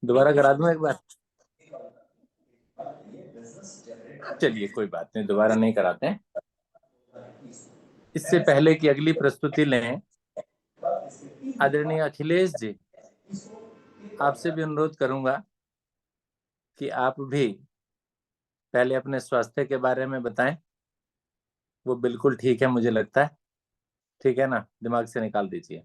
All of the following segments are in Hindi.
दोबारा करा दूं एक बार? चलिए कोई बात नहीं, दोबारा नहीं कराते हैं। इससे पहले कि अगली प्रस्तुति लें, आदरणीय अखिलेश जी, आपसे भी अनुरोध करूंगा कि आप भी पहले अपने स्वास्थ्य के बारे में बताएं। वो बिल्कुल ठीक है मुझे लगता है, ठीक है ना? दिमाग से निकाल दीजिए।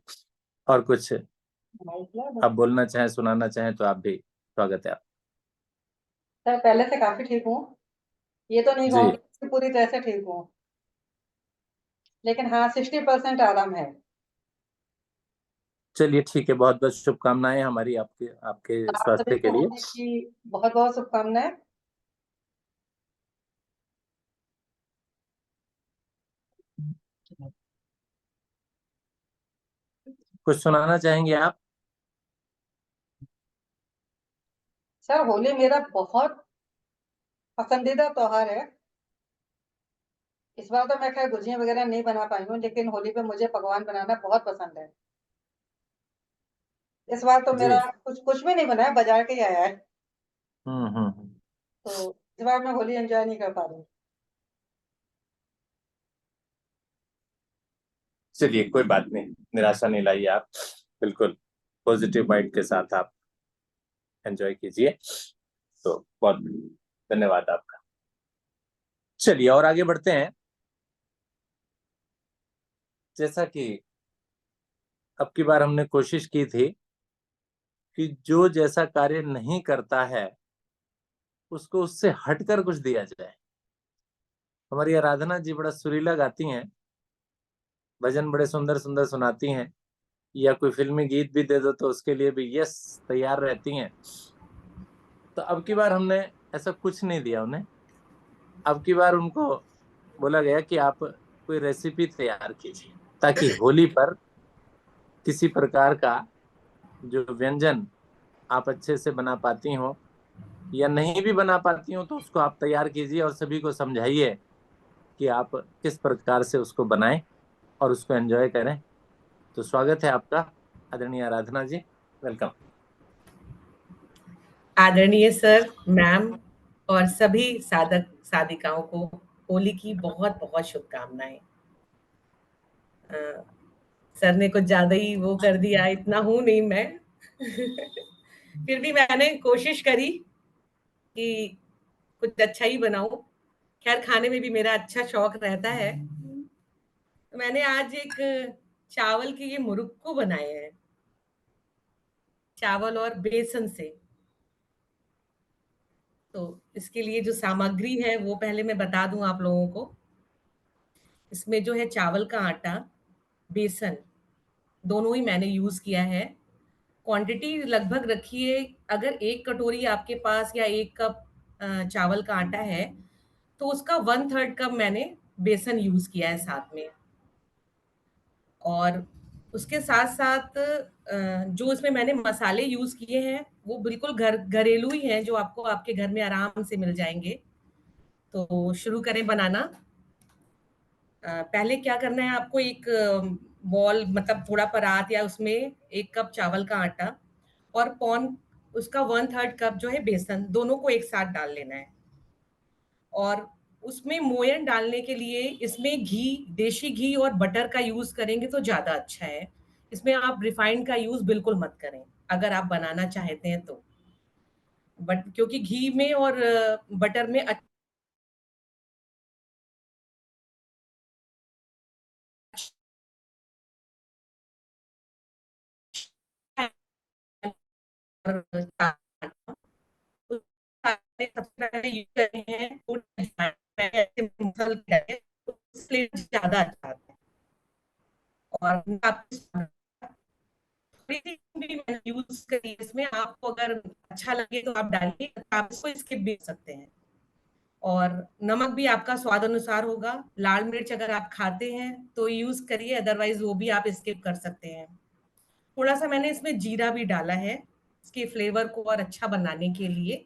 और कुछ आप बोलना चाहें, सुनाना चाहें तो आप भी, स्वागत है आप। सर पहले से काफी ठीक हूँ, ये तो नहीं जी कहूँगी कि पूरी तरह से ठीक हूँ, लेकिन हाँ 60% आराम है। चलिए ठीक है, बहुत बहुत शुभकामनाएं हमारी आपके आपके आप सभी स्वास्थ्य के को लिए। होली की बहुत बहुत शुभकामनाएं। कुछ सुनाना चाहेंगे आप? सर होली मेरा बहुत पसंदीदा त्योहार है। इस बार तो मैं खैर गुजिया वगैरह नहीं बना पाई हूँ, लेकिन होली पे मुझे पकवान बनाना बहुत पसंद है। इस बार तो जी। मेरा कुछ कुछ भी नहीं बना है, बाजार के ही आया है। हम्म। तो इस बार मैं होली एंजॉय नहीं कर पा रही। चलिए कोई बात नहीं, निराशा नहीं लाइए आप, बिल्कुल पॉजिटिव वाइब के साथ आप एंजॉय कीजिए। तो बहुत धन्यवाद आपका। चलिए और आगे बढ़ते हैं। जैसा कि अब की बार हमने कोशिश की थी कि जो जैसा कार्य नहीं करता है उसको उससे हटकर कुछ दिया जाए। हमारी आराधना जी बड़ा सुरीला गाती हैं, भजन बड़े सुंदर सुंदर सुनाती हैं, या कोई फिल्मी गीत भी दे दो तो उसके लिए भी यस तैयार रहती हैं। तो अब की बार हमने ऐसा कुछ नहीं दिया उन्हें। अब की बार उनको बोला गया कि आप कोई रेसिपी तैयार कीजिए, ताकि होली पर किसी प्रकार का जो व्यंजन आप अच्छे से बना पाती हो, या नहीं भी बना पाती हो, तो उसको आप तैयार कीजिए और सभी को समझाइए कि आप किस प्रकार से उसको बनाएं और उसको एंजॉय करें। तो स्वागत है आपका आदरणीय आराधना जी, वेलकम। आदरणीय सर, मैम और सभी साधक साधिकाओं को होली की बहुत बहुत शुभकामनाएं। सर ने कुछ ज्यादा ही वो कर दिया, इतना हूं नहीं मैं। फिर भी मैंने कोशिश करी कि कुछ अच्छा ही बनाऊं। खैर खाने में भी मेरा अच्छा शौक रहता है। तो मैंने आज एक चावल के ये मुरुक्कू बनाए हैं, चावल और बेसन से। तो इसके लिए जो सामग्री है वो पहले मैं बता दूं आप लोगों को। इसमें जो है चावल का आटा, बेसन, दोनों ही मैंने यूज किया है। क्वांटिटी लगभग रखिए, अगर 1 कटोरी आपके पास या 1 कप चावल का आटा है तो उसका 1/3 कप मैंने बेसन यूज किया है साथ में। और उसके साथ साथ जो इसमें मैंने मसाले यूज किए हैं वो बिल्कुल घरेलू ही हैं, जो आपको आपके घर में आराम से मिल जाएंगे। तो शुरू करें बनाना। पहले क्या करना है आपको, एक बॉल मतलब थोड़ा परात या उसमें 1 कप चावल का आटा और पौन उसका 1/3 कप जो है बेसन, दोनों को एक साथ डाल लेना है। और उसमें मोयन डालने के लिए इसमें घी, देशी घी और बटर का यूज करेंगे तो ज्यादा अच्छा है। इसमें आप रिफाइंड का यूज बिल्कुल मत करें अगर आप बनाना चाहते हैं तो। बट क्योंकि घी में और बटर में अच्छा सबसे पहले यूज करते हैं ऐसे मसल तो इसलिए ज्यादा अच्छा आता है। और थोड़ी सी भी मैंने यूज करी इसमें, आपको अगर अच्छा लगे तो आप डालिए, आप इसको स्किप भी कर सकते हैं। और नमक भी आपका स्वाद अनुसार होगा। लाल मिर्च अगर आप खाते हैं तो यूज करिए, अदरवाइज वो भी आप स्किप कर सकते हैं। थोड़ा सा मैंने इसमें जीरा भी डाला है इसके फ्लेवर को और अच्छा बनाने के लिए।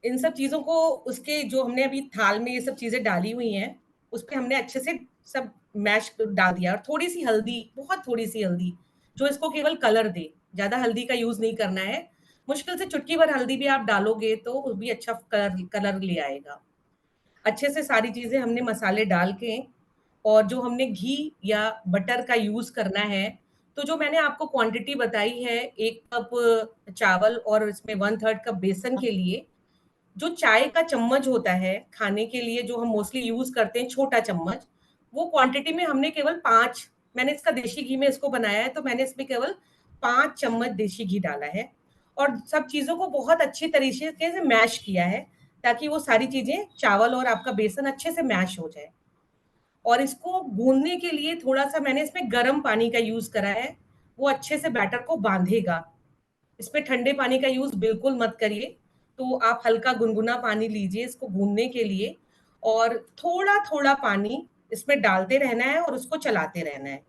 इन सब चीजों को उसके जो हमने अभी थाल में ये सब चीजें डाली हुई हैं उस पर हमने अच्छे से सब मैश डाल दिया। और थोड़ी सी हल्दी, बहुत थोड़ी सी हल्दी, जो इसको केवल कलर दे। ज्यादा हल्दी का यूज नहीं करना है। मुश्किल से चुटकी भर हल्दी भी आप डालोगे तो वो भी अच्छा कलर ले आएगा। अच्छे से सारी चीजें हमने मसाले डाल के, और जो हमने घी या बटर का यूज करना है, तो जो मैंने आपको क्वांटिटी बताई है, 1 कप चावल और इसमें 1/3 कप बेसन के लिए, जो चाय का चम्मच होता है खाने के लिए जो हम मोस्टली यूज करते हैं, छोटा चम्मच, वो क्वांटिटी में हमने केवल 5, मैंने इसका देशी घी में इसको बनाया है तो मैंने इसमें केवल 5 चम्मच देशी घी डाला है, और सब चीजों को बहुत अच्छी तरीके से मैश किया है ताकि वो सारी चीजें, चावल और आपका बेसन अच्छे से मैश हो जाए। और इसको गूंदने के लिए थोड़ा सा मैंने इसमें गर्म पानी का यूज करा है, वो अच्छे से बैटर को बांधेगा। इसमें ठंडे पानी का यूज बिल्कुल मत करिए, तो आप हल्का गुनगुना पानी लीजिए इसको गूंदने के लिए, और थोड़ा थोड़ा पानी इसमें डालते रहना है और उसको चलाते रहना है।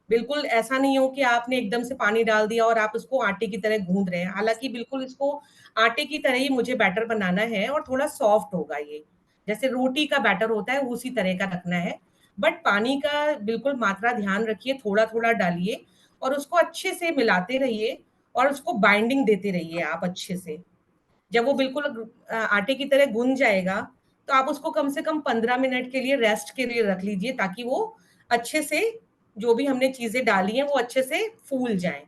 बिल्कुल ऐसा नहीं हो कि आपने एकदम से पानी डाल दिया और आप उसको आटे की तरह गूंद रहे हैं, हालांकि बिल्कुल इसको आटे की तरह ही मुझे बैटर बनाना है, और थोड़ा सॉफ्ट होगा ये, जैसे रोटी का बैटर होता है उसी तरह का रखना है। बट पानी का बिल्कुल मात्रा ध्यान रखिए, थोड़ा थोड़ा डालिए और उसको अच्छे से मिलाते रहिए, और उसको बाइंडिंग देते रहिए आप अच्छे से। जब वो बिल्कुल आटे की तरह गुन जाएगा, तो आप उसको कम से कम 15 मिनट के लिए रेस्ट के लिए रख लीजिए, ताकि वो अच्छे से, जो भी हमने चीजें डाली हैं वो अच्छे से फूल जाएं।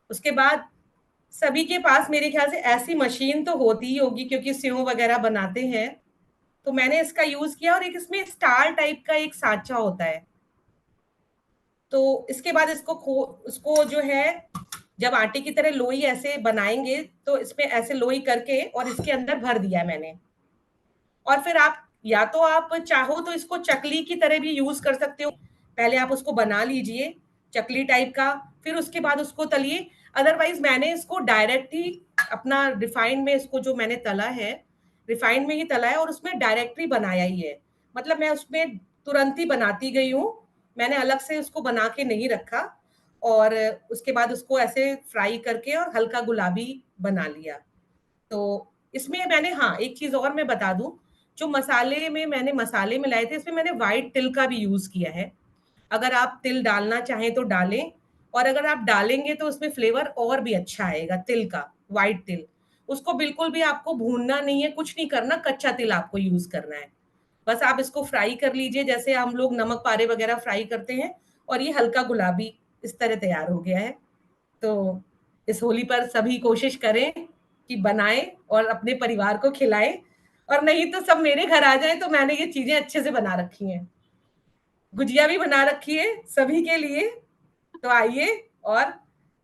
उसके बाद सभी के पास मेरे ख्याल से ऐसी मशीन तो होती ही होगी, क्योंकि सेव वगैरह बनाते हैं, तो मैंने इसका यूज किया। और एक इसमें स्टार टाइप का एक साँचा होता है, तो इसके बाद उसको जो है, जब आटे की तरह लोई ऐसे बनाएंगे तो इसमें ऐसे लोई करके और इसके अंदर भर दिया मैंने। और फिर आप, या तो आप चाहो तो इसको चकली की तरह भी यूज कर सकते हो, पहले आप उसको बना लीजिए चकली टाइप का, फिर उसके बाद उसको तलिए। अदरवाइज मैंने इसको डायरेक्ट ही अपना रिफाइंड में, इसको जो मैंने तला है रिफाइंड में ही तला है, और उसमें डायरेक्टली बनाया ही है, मतलब मैं उसमें तुरंत ही बनाती गई हूँ, मैंने अलग से उसको बना के नहीं रखा। और उसके बाद उसको ऐसे फ्राई करके और हल्का गुलाबी बना लिया। तो इसमें मैंने, हाँ एक चीज और मैं बता दूं, जो मसाले में मैंने मसाले मिलाए थे, इसमें मैंने व्हाइट तिल का भी यूज किया है। अगर आप तिल डालना चाहें तो डालें, और अगर आप डालेंगे तो उसमें फ्लेवर और भी अच्छा आएगा तिल का, व्हाइट तिल। उसको बिल्कुल भी आपको भूनना नहीं है, कुछ नहीं करना, कच्चा तिल आपको यूज करना है। बस आप इसको फ्राई कर लीजिए जैसे हम लोग नमक पारे वगैरह फ्राई करते हैं, और ये हल्का गुलाबी इस तरह तैयार हो गया है। तो इस होली पर सभी कोशिश करें कि बनाएं और अपने परिवार को खिलाएं, और नहीं तो सब मेरे घर आ जाएं, तो मैंने ये चीजें अच्छे से बना रखी हैं, गुजिया भी बना रखी है सभी के लिए। तो आइए, और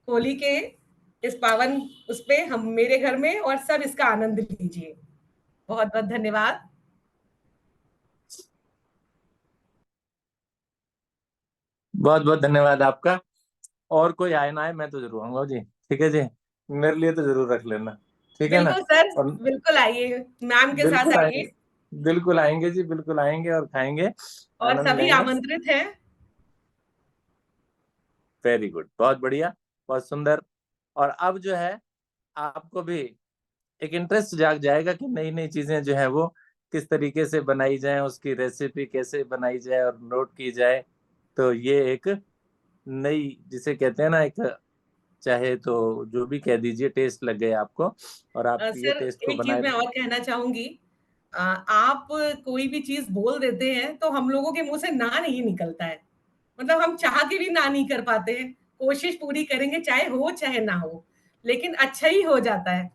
होली के इस पावन उस पे हम मेरे घर में और सब इसका आनंद लीजिए। बहुत बहुत धन्यवाद। बहुत बहुत धन्यवाद आपका। और कोई आए ना आए, मैं तो जरूर आऊंगा जी। ठीक है जी, मेरे लिए तो जरूर रख लेना। ठीक है ना? बिल्कुल सर, और बिल्कुल आइए, मैम के साथ बिल्कुल आइए। आएंगे, बिल्कुल आएंगे जी, बिल्कुल आएंगे और खाएंगे, और आनंद सभी लेंगे। आमंत्रित हैं। वेरी गुड, बहुत बढ़िया, बहुत सुंदर। और अब जो है, आपको भी एक इंटरेस्ट जाग जाएगा कि नई नई चीजें जो है वो किस तरीके से बनाई जाए, उसकी रेसिपी कैसे बनाई जाए और नोट की जाए। तो ये एक नई, जिसे कहते हैं ना, एक, चाहे तो जो भी कह दीजिए, टेस्ट लग गए आपको, और आप ये सर टेस्ट को एक चीज बनाए। मैं और कहना चाहूंगी, आप कोई भी चीज बोल देते हैं तो हम लोगों के मुंह से ना नहीं निकलता है, मतलब हम चाह के भी ना नहीं कर पाते हैं, कोशिश पूरी करेंगे चाहे हो चाहे ना हो, लेकिन अच्छा ही हो जाता है।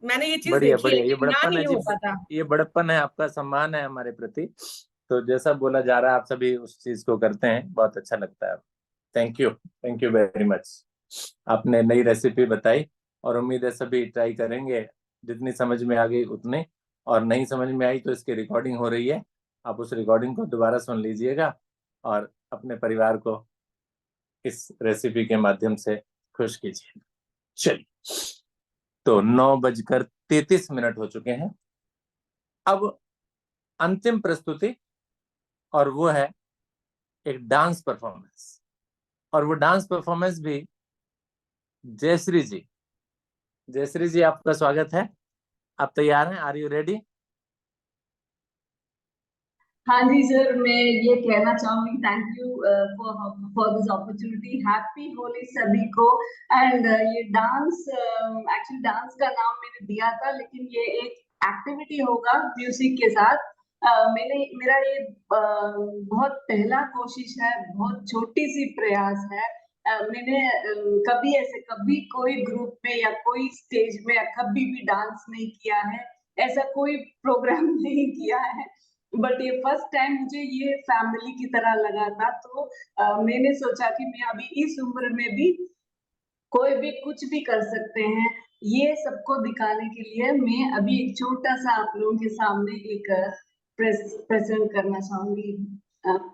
मैंने ये चीज बढ़िया देखी है बढ़िया, ये कि ना बड़प्पन है नहीं जी, हो पाता। ये बड़प्पन है आपका, सम्मान है हमारे प्रति। तो जैसा बोला जा रहा है, आप सभी उस चीज को करते हैं, बहुत अच्छा लगता है। Thank you, thank you very much. आपने नई रेसिपी बताई, और उम्मीद है सभी ट्राई करेंगे, जितनी समझ में आ गई उतने। और नहीं समझ में आई तो इसकी रिकॉर्डिंग हो रही है, आप उस रिकॉर्डिंग को दोबारा सुन लीजिएगा, और अपने परिवार को इस रेसिपी के माध्यम से खुश कीजिए। चलिए, तो 9:33 हो चुके हैं। अब अंतिम प्रस्तुति, और वो है एक डांस परफॉर्मेंस। और वो डांस परफॉर्मेंस भी जयश्री जी। जयश्री जी, आपका स्वागत है। आप तैयार हैं? Are you ready? हाँ जी सर, मैं ये कहना चाहूंगी thank you for this opportunity. Happy Holi सभी को। एंड ये डांस, एक्चुअली डांस का नाम मैंने दिया था, लेकिन ये एक एक्टिविटी होगा म्यूजिक के साथ। मेरा ये बहुत पहला कोशिश है, बहुत छोटी सी प्रयास है। मैंने कभी कोई ग्रुप में या कोई स्टेज में या कभी भी डांस नहीं किया है, ऐसा कोई प्रोग्राम नहीं किया है। बट ये फर्स्ट टाइम मुझे ये फैमिली की तरह लगा था, तो मैंने सोचा कि मैं अभी इस उम्र में भी कोई भी कुछ भी कर सकते हैं, ये सबको दिखाने के लिए मैं अभी एक छोटा सा आप लोगों के सामने एक प्रेजेंट करना चाहूंगी।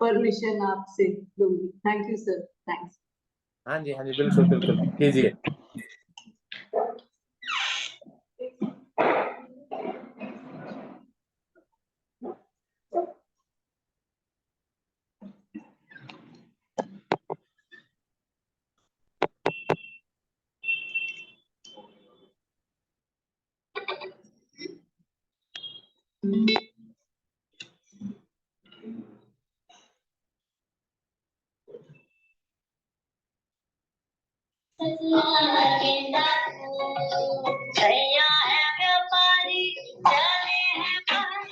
परमिशन आपसे लूंगी। Thank you sir. थैंक्स। हाँ जी, हाँ जी, बिल्कुल बिल्कुल कीजिए। भैया है व्यापारी, चले हैं बाहर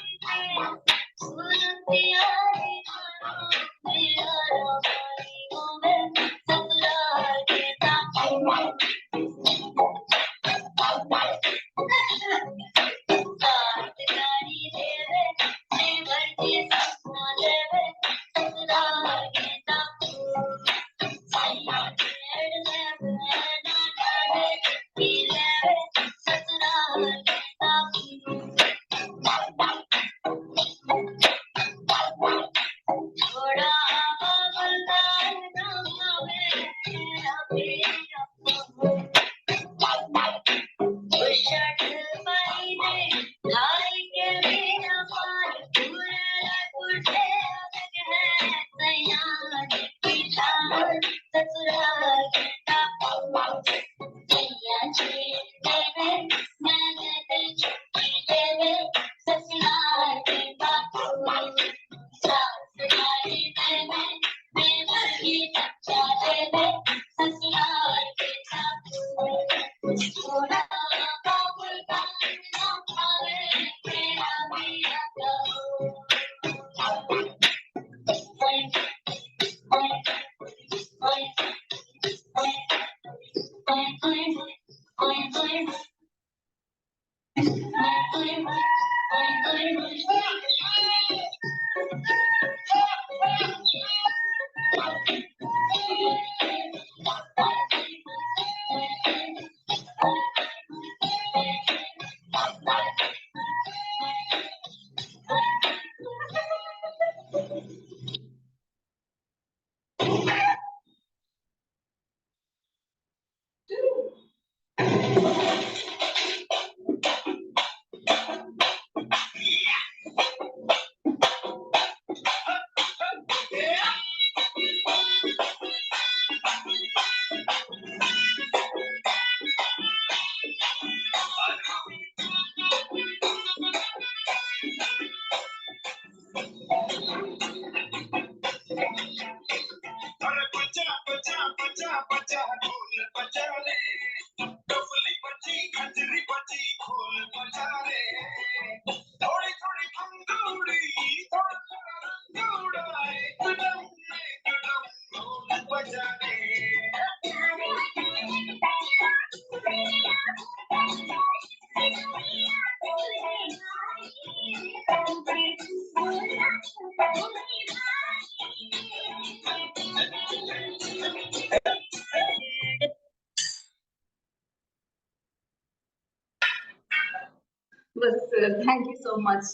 बस sir, thank you so much.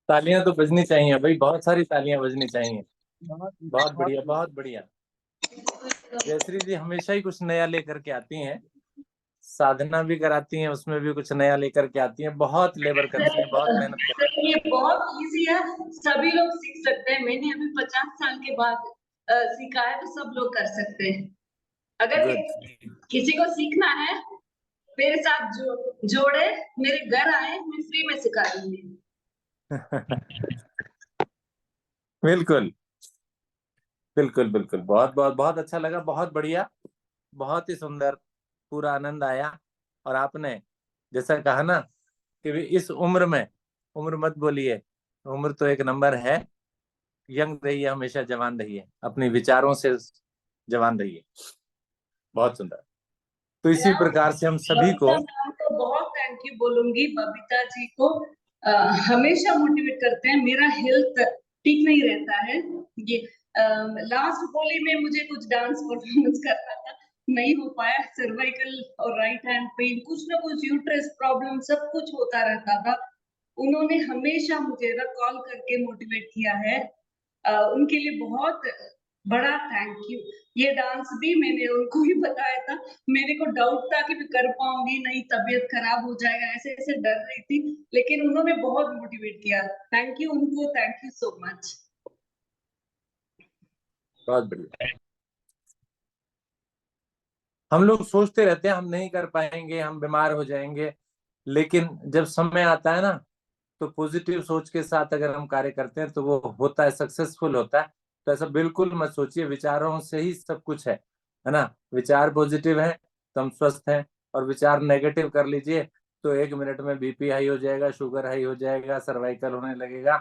तालियां तो बजनी चाहिए भाई, बहुत सारी तालियां बजनी चाहिए। बहुत बढ़िया, बहुत बढ़िया। जयश्री जी हमेशा ही कुछ नया लेकर के आती हैं, साधना भी कराती हैं, उसमें भी कुछ नया लेकर के आती हैं, बहुत लेबर करती हैं, बहुत मेहनत करती सर, ये बहुत इजी है, सभी लोग सीख सकते हैं। मैंने अभी 50 साल के बाद सीखा है, तो सब लोग कर सकते हैं। अगर हैं। गुड। किसी को सीखना है मेरे साथ जोड़े, मेरे घर आए, मैं फ्री में सिखा दूंगी। बिल्कुल बिल्कुल बिल्कुल, बहुत बहुत बहुत अच्छा लगा, बहुत बढ़िया, बहुत ही सुंदर, पूरा आनंद आया। और आपने जैसा कहा ना कि इस उम्र में, उम्र मत बोलिए, उम्र तो एक नंबर है, यंग रहिए, हमेशा जवान रहिए, अपने विचारों से जवान रहिए। बहुत सुंदर। तो इसी प्रकार से हम सभी को, बबीता मैम को बहुत थैंक यू बोलूंगी। बबीता जी को हमेशा मोटिवेट करते हैं। मेरा हेल्थ ठीक नहीं रहता है, ये लास्ट होली में मुझे कुछ डांस परफॉर्मेंस करना था, नहीं हो पाया। सर्वाइकल और राइट हैंड पेन, कुछ ना कुछ यूट्रस प्रॉब्लम, सब कुछ होता रहता था। उन्होंने हमेशा मुझे ना कॉल करके मोटिवेट किया है। उनके लिए बहुत बड़ा थैंक यू। ये डांस भी मैंने उनको ही बताया था। मेरे को डाउट था कि मैं कर पाऊंगी नहीं, तबीयत खराब हो जाएगा, ऐसे ऐसे डर रही थी, लेकिन उन्होंने बहुत मोटिवेट किया। थैंक यू उनको, थैंक यू सो मच। बहुत बढ़िया। हम लोग सोचते रहते हैं हम नहीं कर पाएंगे, हम बीमार हो जाएंगे, लेकिन जब समय आता है ना, तो पॉजिटिव सोच के साथ अगर हम कार्य करते हैं तो वो होता है, सक्सेसफुल होता है। तो ऐसा बिल्कुल मत सोचिए, विचारों से ही सब कुछ है ना। विचार पॉजिटिव है तो हम स्वस्थ हैं, और विचार नेगेटिव कर लीजिए तो 1 मिनट में बीपी हाई हो जाएगा, शुगर हाई हो जाएगा, सर्वाइकल होने लगेगा।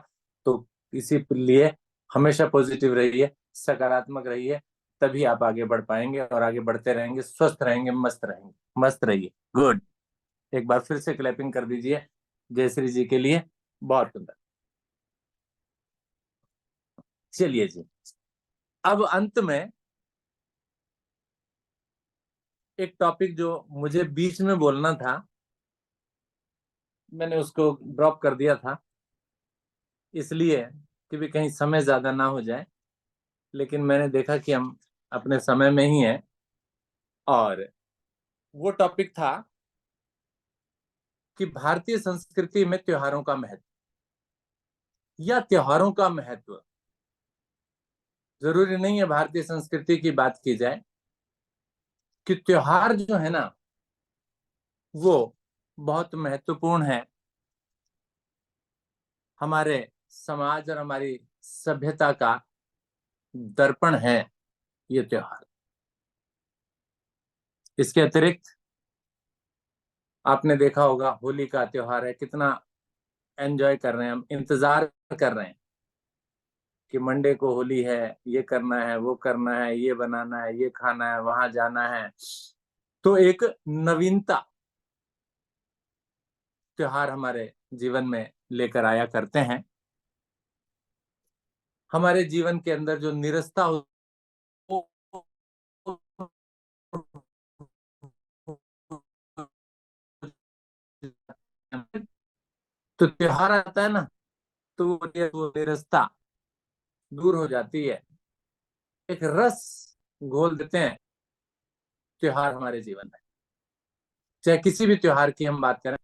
तो इसी लिए हमेशा पॉजिटिव रहिए, सकारात्मक रहिए, तभी आप आगे बढ़ पाएंगे, और आगे बढ़ते रहेंगे, स्वस्थ रहेंगे, मस्त रहेंगे। मस्त रहिए। गुड। एक बार फिर से क्लैपिंग कर दीजिए जयश्री जी के लिए। बहुत सुंदर। चलिए जी, अब अंत में एक टॉपिक जो मुझे बीच में बोलना था, मैंने उसको ड्रॉप कर दिया था, इसलिए कि भी कहीं समय ज्यादा ना हो जाए, लेकिन मैंने देखा कि हम अपने समय में ही हैं। और वो टॉपिक था कि भारतीय संस्कृति में त्योहारों का महत्व, या त्योहारों का महत्व। जरूरी नहीं है भारतीय संस्कृति की बात की जाए, कि त्योहार जो है ना वो बहुत महत्वपूर्ण है हमारे समाज और हमारी सभ्यता का दर्पण है ये त्योहार। इसके अतिरिक्त आपने देखा होगा होली का त्योहार है, कितना एंजॉय कर रहे हैं हम, इंतजार कर रहे हैं कि मंडे को होली है, ये करना है, वो करना है, ये बनाना है, ये खाना है, वहां जाना है। तो एक नवीनता त्योहार हमारे जीवन में लेकर आया करते हैं। हमारे जीवन के अंदर जो निरस्ता हो, तो त्योहार आता है ना, तो वो निरस्ता दूर हो जाती है, एक रस घोल देते हैं त्योहार हमारे जीवन में। चाहे किसी भी त्योहार की हम बात करें,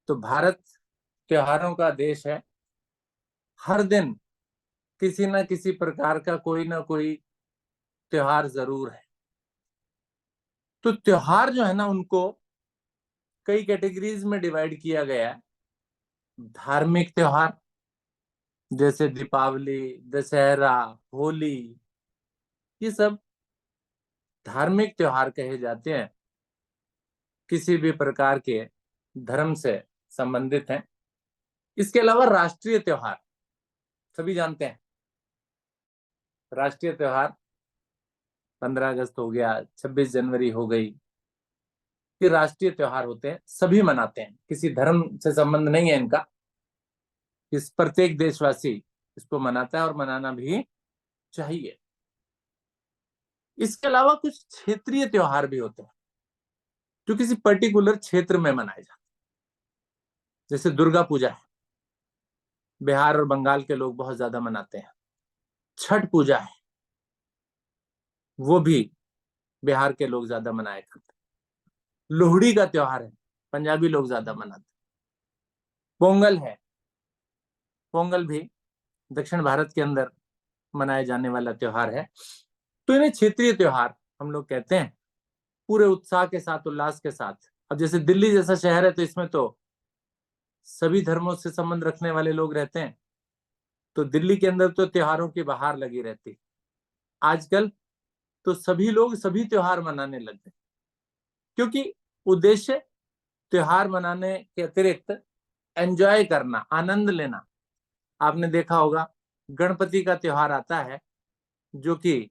तो भारत त्योहारों का देश है। हर दिन किसी ना किसी प्रकार का कोई ना कोई त्योहार जरूर है। तो त्योहार जो है ना, उनको कई कैटेगरीज में डिवाइड किया गया है। धार्मिक त्योहार जैसे दीपावली, दशहरा, होली, ये सब धार्मिक त्योहार कहे जाते हैं, किसी भी प्रकार के धर्म से संबंधित हैं। इसके अलावा राष्ट्रीय त्योहार, सभी जानते हैं, राष्ट्रीय त्योहार 15 अगस्त हो गया, 26 जनवरी हो गई, ये राष्ट्रीय त्योहार होते हैं, सभी मनाते हैं, किसी धर्म से संबंध नहीं है इनका। इस प्रत्येक देशवासी इसको मनाता है, और मनाना भी चाहिए। इसके अलावा कुछ क्षेत्रीय त्योहार भी होते हैं जो किसी पर्टिकुलर क्षेत्र में मनाए जाते हैं। जैसे दुर्गा पूजा है, बिहार और बंगाल के लोग बहुत ज्यादा मनाते हैं। छठ पूजा है, वो भी बिहार के लोग ज्यादा मनाया करते हैं। लोहड़ी का त्योहार है, पंजाबी लोग ज्यादा मनाते हैं। पोंगल है, पोंगल भी दक्षिण भारत के अंदर मनाए जाने वाला त्योहार है। तो इन्हें क्षेत्रीय त्योहार हम लोग कहते हैं। पूरे उत्साह के साथ, उल्लास के साथ अब जैसे दिल्ली जैसा शहर है तो इसमें तो सभी धर्मों से संबंध रखने वाले लोग रहते हैं, तो दिल्ली के अंदर तो त्योहारों की बहार लगी रहती। आजकल तो सभी लोग सभी त्योहार मनाने लग गए, क्योंकि उद्देश्य त्योहार मनाने के अतिरिक्त एंजॉय करना, आनंद लेना। आपने देखा होगा गणपति का त्योहार आता है, जो कि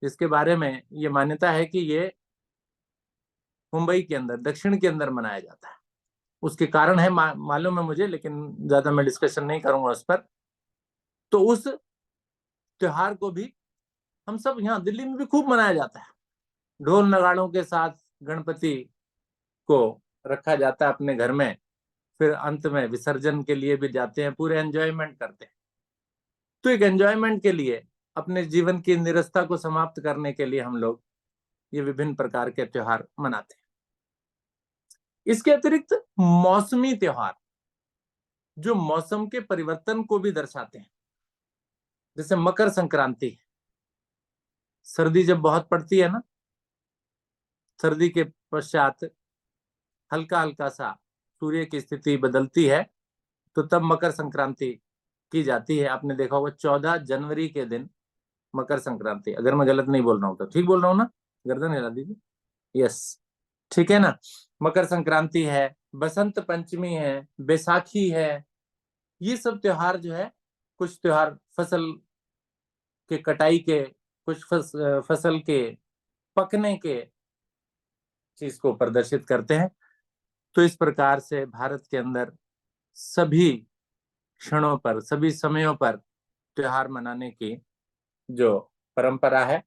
इसके बारे में ये मान्यता है कि ये मुंबई के अंदर, दक्षिण के अंदर मनाया जाता है। उसके कारण है मालूम है मुझे, लेकिन ज्यादा मैं डिस्कशन नहीं करूंगा उस पर। तो उस त्योहार को भी हम सब यहाँ दिल्ली में भी खूब मनाया जाता है। ढोल नगाड़ों के साथ गणपति को रखा जाता है अपने घर में, फिर अंत में विसर्जन के लिए भी जाते हैं, पूरे एंजॉयमेंट करते हैं। तो एक एंजॉयमेंट के लिए, अपने जीवन की निरस्ता को समाप्त करने के लिए हम लोग ये विभिन्न प्रकार के त्योहार मनाते हैं। इसके अतिरिक्त मौसमी त्योहार जो मौसम के परिवर्तन को भी दर्शाते हैं, जैसे मकर संक्रांति। सर्दी जब बहुत पड़ती है ना, सर्दी के पश्चात हल्का हल्का सा सूर्य की स्थिति बदलती है, तो तब मकर संक्रांति की जाती है। आपने देखा होगा 14 जनवरी के दिन मकर संक्रांति, अगर मैं गलत नहीं बोल रहा हूं तो। ठीक बोल रहा हूं ना? गर्दन हिला दीजिए। यस, ठीक है ना। मकर संक्रांति है, बसंत पंचमी है, बैसाखी है। ये सब त्योहार जो है, कुछ त्योहार फसल के कटाई के, कुछ फसल के पकने के चीज को प्रदर्शित करते हैं। तो इस प्रकार से भारत के अंदर सभी क्षणों पर, सभी समयों पर त्योहार मनाने की जो परंपरा है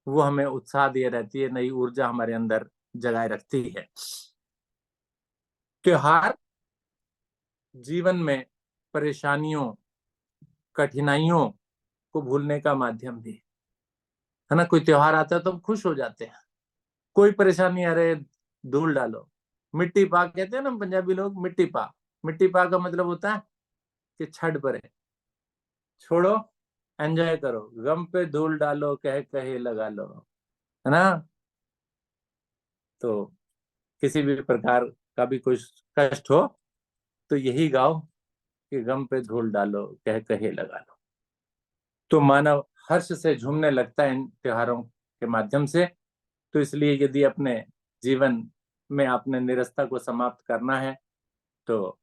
वो हमें उत्साह दिए रहती है, नई ऊर्जा हमारे अंदर जगाए रखती है। त्योहार जीवन में परेशानियों, कठिनाइयों को भूलने का माध्यम भी है ना। कोई त्योहार आता है तो हम खुश हो जाते हैं। कोई परेशानी आ रहे, धूल डालो, मिट्टी पा कहते हैं ना पंजाबी लोग, मिट्टी पा। मिट्टी पा का मतलब होता है कि छठ परे, छोड़ो, एंजॉय करो, गम पे धूल डालो, कह कहे लगा लो, है ना। तो किसी भी प्रकार का भी कोई कष्ट हो तो यही गाओ कि गम पे धूल डालो, कह कहे लगा लो। तो मानव हर्ष से झूमने लगता है इन त्योहारों के माध्यम से। तो इसलिए यदि अपने जीवन में आपने निरस्ता को समाप्त करना है तो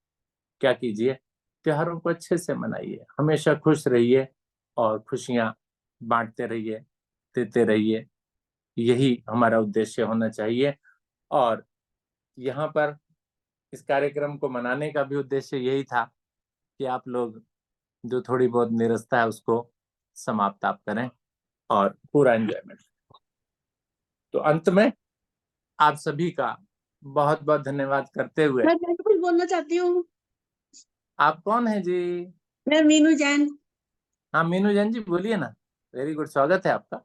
क्या कीजिए, त्योहारों को अच्छे से मनाइए, हमेशा खुश रहिए और खुशियां बांटते रहिए, देते रहिए। यही हमारा उद्देश्य होना चाहिए। और यहाँ पर इस कार्यक्रम को मनाने का भी उद्देश्य यही था कि आप लोग जो थोड़ी बहुत निरस्ता है उसको समाप्त आप करें और पूरा एंजॉयमेंट। तो अंत में आप सभी का बहुत बहुत धन्यवाद करते हुए, मैं तो कुछ बोलना चाहती हूँ। आप कौन है जी? मैं मीनू जैन। हाँ मीनू जैन जी, बोलिए ना। वेरी गुड, स्वागत है आपका।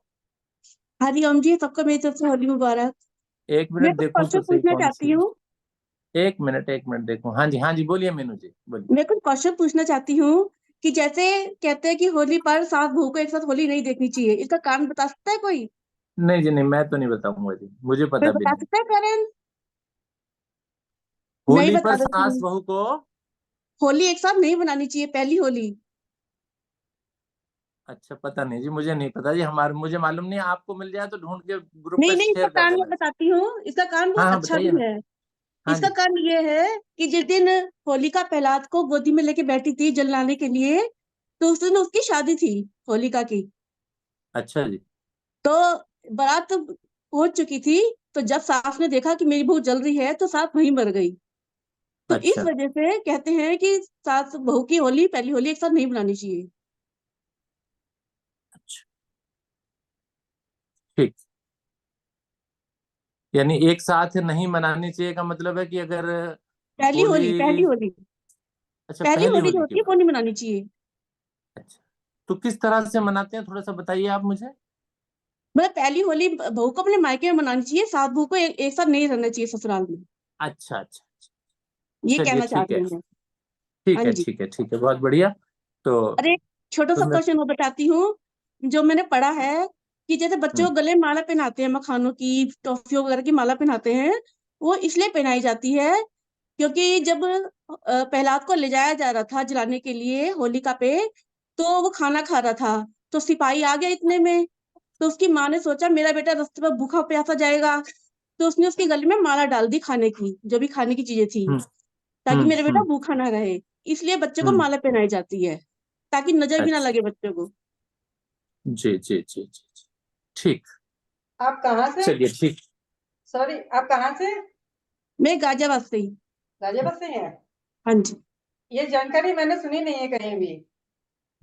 हरिओम जी, सबको मेरी तरफ से होली मुबारक। एक मैं मिनट कुछ देखूं क्वेश्चन तो सही पूछना कौन चाहती सी। हूँ। एक मिनट देखूं। हाँ जी बोलिए मीनू जी, बोलिए। मैं कुछ क्वेश्चन पूछना चाहती हूँ कि जैसे कहते हैं कि होली पर सास बहू को एक साथ होली नहीं देखनी चाहिए, इसका कारण बता सकता है कोई? नहीं जी नहीं, मैं तो नहीं बताऊंगा जी, मुझे कोई पता भी बता नहीं। सकता है कारण? नहीं होली बता पर देती सास हूँ। बहू को, होली एक साथ नहीं मनानी चाहिए, पहली होली। अच्छा पता नहीं जी, मुझे नहीं पता जी। हमारे, मुझे मालूम नहीं, आपको मिल जाए तो ढूंढ के ग्रुप नहीं पे नहीं, इसका शेयर कर कारण मैं देना। बताती हूँ। इसका कारण हाँ बहुत हाँ अच्छा बताइए भी ना। है। हाँ इसका जी। कारण ये है कि जिस दिन होलिका प्रहलाद को गोदी में लेके बैठी थी जलाने के लिए, तो उस दिन उसकी शादी थी, होलिका की। अच्छा जी। तो बारात तो पहुंच चुकी थी, तो जब सास ने देखा कि मेरी बहू जल रही है तो सास वहीं मर गई। तो इस अच्छा वजह से कहते हैं कि सास बहू की होली, पहली होली एक साथ नहीं मनानी चाहिए। अच्छा, ठीक। यानी एक साथ नहीं मनानी चाहिए का मतलब है कि अगर पहली होली, पहली होली, होली, अच्छा पहली पहली होली जो होली की होती है वो बात। नहीं मनानी चाहिए। अच्छा, तो किस तरह से मनाते हैं, थोड़ा सा बताइए आप मुझे। मतलब पहली होली बहू को अपने मायके में मनानी चाहिए, सास बहू को एक साथ नहीं रहना चाहिए ससुराल में। अच्छा अच्छा, ये चलिए कहना चाह ठीक रही है, हूँ मैं। ठीक हाँ है जी। ठीक है ठीक है, बहुत बढ़िया। तो और एक छोटा सा सुंदर। क्वेश्चन वो बताती हूँ, जो मैंने पढ़ा है कि जैसे बच्चों को गले में माला पहनाते हैं, मखानों की, टॉफियों वगैरह की माला पहनाते हैं, वो इसलिए पहनाई जाती है क्योंकि जब प्रहलाद को ले जाया जा रहा था जलाने के लिए होलिका पे, तो वो खाना खा रहा था, तो सिपाही आ गया इतने में, तो उसकी माँ ने सोचा मेरा बेटा रास्ते पर भूखा प्यासा जाएगा, तो उसने उसके गले में माला डाल दी खाने की, जो भी खाने की चीजें थी, ताकि मेरा बेटा भूखा ना रहे। इसलिए बच्चे को माला पहनाई जाती है, ताकि नजर भी ना अच्छा। लगे बच्चे को। जी जी जी जी जी, ठीक। आप कहाँ से? चलिए ठीक। सॉरी, आप कहाँ से? मैं गाजियाबाद से ही। गाजियाबाद से हैं? हाँ जी। ये जानकारी मैंने सुनी नहीं है कहीं भी,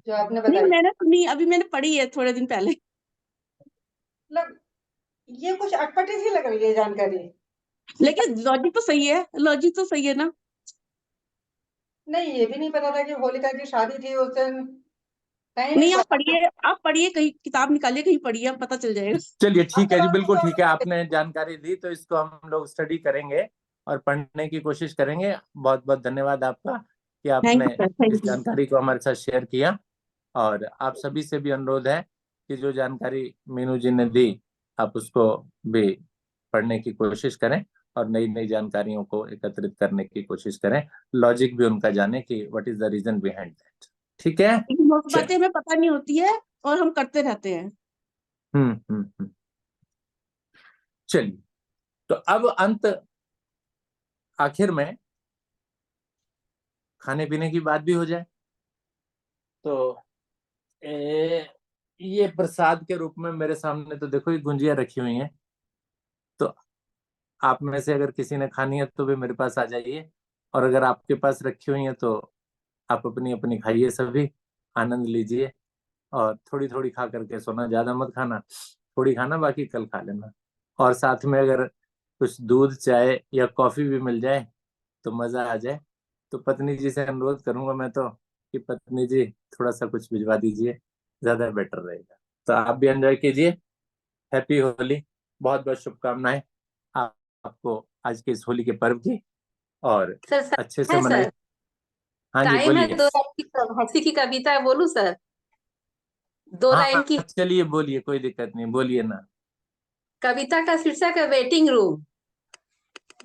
जो आपने नहीं, बताई। मैंने सुनी, अभी मैंने पढ़ी है थोड़े दिन पहले। मतलब ये कुछ अटपटी सी लग रही है जानकारी। लेकिन लॉजिक तो सही है, लॉजिक तो सही है ना। नहीं, ये भी नहीं पता था कि होलिका की शादी थी उस दिन। कहीं नहीं, नहीं आप पढ़िए कहीं, किताब निकालिए कहीं, पढ़िए, पता चल जाएगा। चलिए ठीक है जी, बिल्कुल तो ठीक है, आपने जानकारी दी तो इसको हम लोग स्टडी करेंगे और पढ़ने की कोशिश करेंगे। बहुत बहुत धन्यवाद आपका कि थैंक आपने यू सर, थैंक इस यू। जानकारी को हमारे साथ शेयर किया। और आप सभी से भी अनुरोध है कि जो जानकारी मीनू जी ने दी आप उसको भी पढ़ने की कोशिश करें और नई नई जानकारियों को एकत्रित करने की कोशिश करें, लॉजिक भी उनका जाने कि what is the reason behind that. ठीक है, बहुत बातें चलिए। हमें पता नहीं होती है और हम करते रहते हैं। चलिए, तो अब अंत आखिर में खाने पीने की बात भी हो जाए। तो ये प्रसाद के रूप में मेरे सामने तो देखो ये गुंजिया रखी हुई हैं, तो आप में से अगर किसी ने खानी है तो भी मेरे पास आ जाइए, और अगर आपके पास रखी हुई है तो आप अपनी अपनी खाइए, सभी आनंद लीजिए और थोड़ी थोड़ी खा करके सोना, ज्यादा मत खाना, थोड़ी खाना, बाकी कल खा लेना। और साथ में अगर कुछ दूध चाय या कॉफी भी मिल जाए तो मजा आ जाए। तो पत्नी जी से अनुरोध करूंगा मैं तो कि पत्नी जी थोड़ा सा कुछ भिजवा दीजिए, ज्यादा बेटर रहेगा। तो आप भी एंजॉय कीजिए। हैप्पी होली, बहुत बहुत शुभकामनाएं आपको आज के इस होली के पर्व की, और सर अच्छे से है मनाएं। सर, हाँ जी टाइम है, बोलिए। 2 लाइन की हंसी की कविता है, बोलूं सर? 2 लाइन हाँ की चलिए बोलिए, कोई दिक्कत नहीं, बोलिए ना। कविता का शीर्षक है वेटिंग रूम।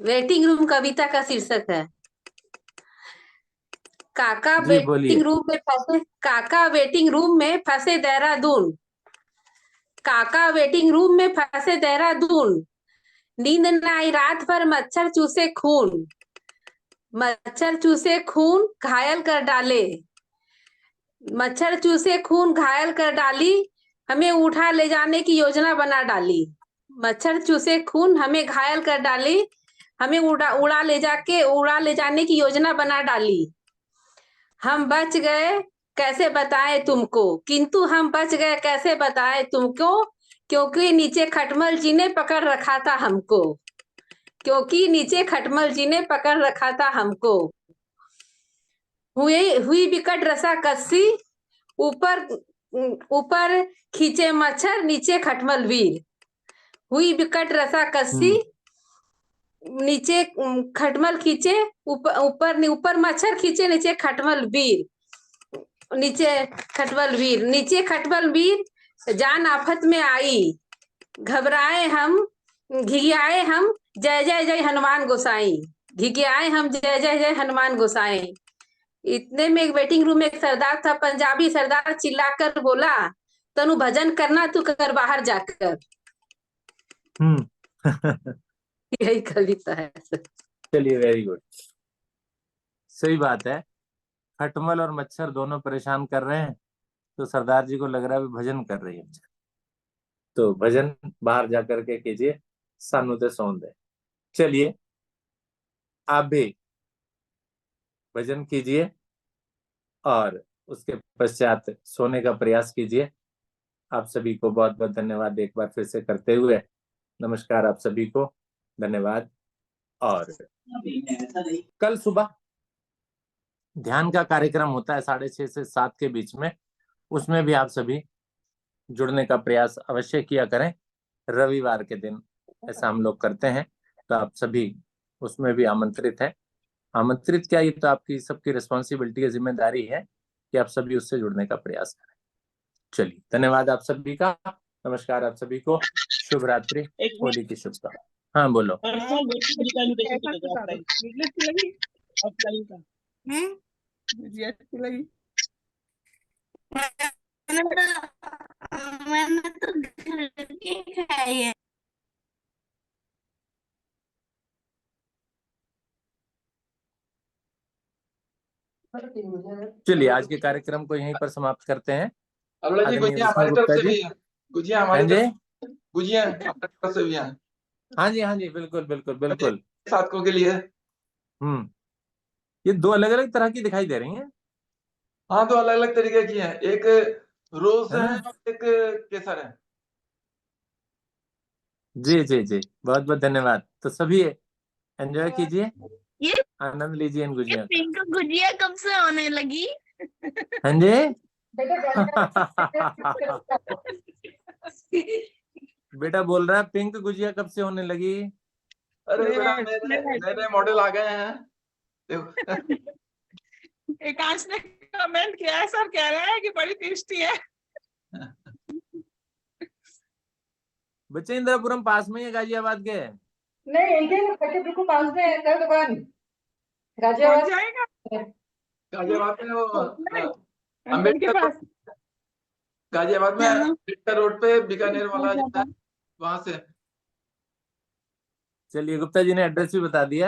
वेटिंग रूम कविता का शीर्षक है। काका जी वेटिंग बोलिए। रूम में फंसे, काका वेटिंग रूम में फंसे देहरादून। काका वेटिंग रूम में फंसे देहरादून। नींद न आई रात भर, मच्छर चूसे खून। मच्छर चूसे खून घायल कर डाले। मच्छर चूसे खून घायल कर डाली। हमें उठा ले जाने की योजना बना डाली। मच्छर चूसे खून हमें घायल कर डाली। हमें उड़ा ले जाने की योजना बना डाली। हम बच गए कैसे बताएं तुमको, किंतु हम बच गए कैसे बताएं तुमको, क्योंकि नीचे खटमल जी ने पकड़ रखा था हमको। क्योंकि नीचे खटमल जी ने पकड़ रखा था हमको। हुई विकट रसा कस्सी, ऊपर ऊपर खींचे मच्छर, नीचे खटमल वीर। हुई विकट रसा कस्सी, नीचे खटमल खींचे, ऊपर मच्छर खींचे, नीचे खटमल वीर। नीचे खटमल वीर, नीचे खटमल वीर, जान आफत में आई। घबराए हम, घिघियाए हम, जय जय जय हनुमान गोसाई। घिघियाए हम, जय जय जय हनुमान गोसाई। इतने में एक वेटिंग रूम में एक सरदार था, पंजाबी सरदार चिल्लाकर बोला, तनु भजन करना तू कर बाहर जाकर। यही कविता है। चलिए, वेरी गुड, सही बात है। खटमल और मच्छर दोनों परेशान कर रहे हैं, तो सरदार जी को लग रहा है भजन कर रही है, तो भजन बाहर जाकर के कीजिए, सानू ते सौन दे। चलिए, आप भी भजन कीजिए और उसके पश्चात सोने का प्रयास कीजिए। आप सभी को बहुत बहुत धन्यवाद एक बार फिर से करते हुए नमस्कार आप सभी को, धन्यवाद। और कल सुबह ध्यान का कार्यक्रम होता है 6:30 से 7 के बीच में, उसमें भी आप सभी जुड़ने का प्रयास अवश्य किया करें। रविवार के दिन ऐसा हम लोग करते हैं, तो आप सभी उसमें भी आमंत्रित है। आमंत्रित क्या, ये तो आपकी सबकी रिस्पॉन्सिबिलिटी है, जिम्मेदारी है कि आप सभी उससे जुड़ने का प्रयास करें। चलिए, धन्यवाद आप सभी का, नमस्कार आप सभी को, शुभ रात्रि, होली की शुभकामनाएं। हाँ बोलो। कैसा बता दो, मुझे अच्छी लगी ऑफलाइन का, मुझे अच्छी लगी। मैंने तो घर की खाई है। चलिए आज के कार्यक्रम को यहीं पर समाप्त करते हैं। अरोड़ा जी, आदरणीय गुजिया हमारी विष्णु तरफ गुप्ता से जी। भी है, गुजिया हाँ हमारी जी, तरफ, गुजिया हमारी तरफ से भी है, हाँ जी, हाँ जी, बिल्कुल बिल्कुल बिल्कुल। साधकों के लिए। ये दो अलग अलग तरह की दिखाई दे रही हैं, हाँ, तो अलग अलग तरीके की है, एक रोज है है ना? और एक केसर है। जी जी जी, बहुत बहुत धन्यवाद। तो सभी एंजॉय कीजिए, ये आनंद लीजिए इन ये गुजिया का। पिंक गुजिया कब से होने लगी? हाँ जी। बेटा बोल रहा है पिंक गुजिया कब से होने लगी? अरे बेटा, नए नए मॉडल आ गए हैं, देखो। एकांश ने कमेंट किया है, सर कह रहे हैं कि बड़ी टेस्टी है। बच्चे इंदिरापुरम पास में ही है गाजियाबाद के। नहीं, इनके बिल्कुल पास में है सर दुकान, पहुंच गाजियाबाद। जाएगा गाजियाबाद में वो उनके अम्बेडकर पास। गाजियाबाद में अम्बेडकर रोड पे बीकानेर वाला जो है, वहां से। चलिए, गुप्ता जी ने एड्रेस भी बता दिया।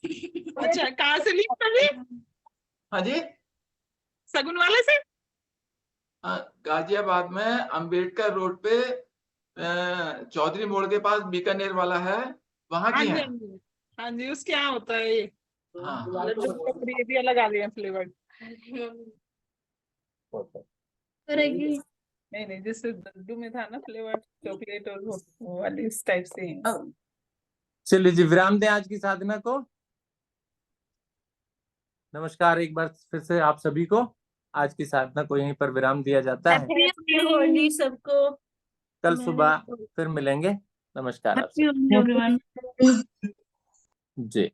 अच्छा, कहाँ से ली कभी? हाँ जी, सगुन वाले से। गाजियाबाद में अम्बेडकर रोड पे चौधरी मोड़ के पास बीकानेर वाला है, वहां हाँ की जी, है। हाँ जी, हाँ जी, उसके यहाँ होता है ये। हाँ, ये भी अलग आ रही है फ्लेवर। नहीं नहीं, जैसे लड्डू में था ना फ्लेवर, चॉकलेट और वो वाली, इस टाइप से है। चलिए जी, विराम दें आज की साधना को। नमस्कार एक बार फिर से आप सभी को। आज की साधना को यहीं पर विराम दिया जाता है। हैप्पी होली सबको। कल सुबह फिर मिलेंगे। नमस्कार आप हैप्पी होली एवरीवन। जी।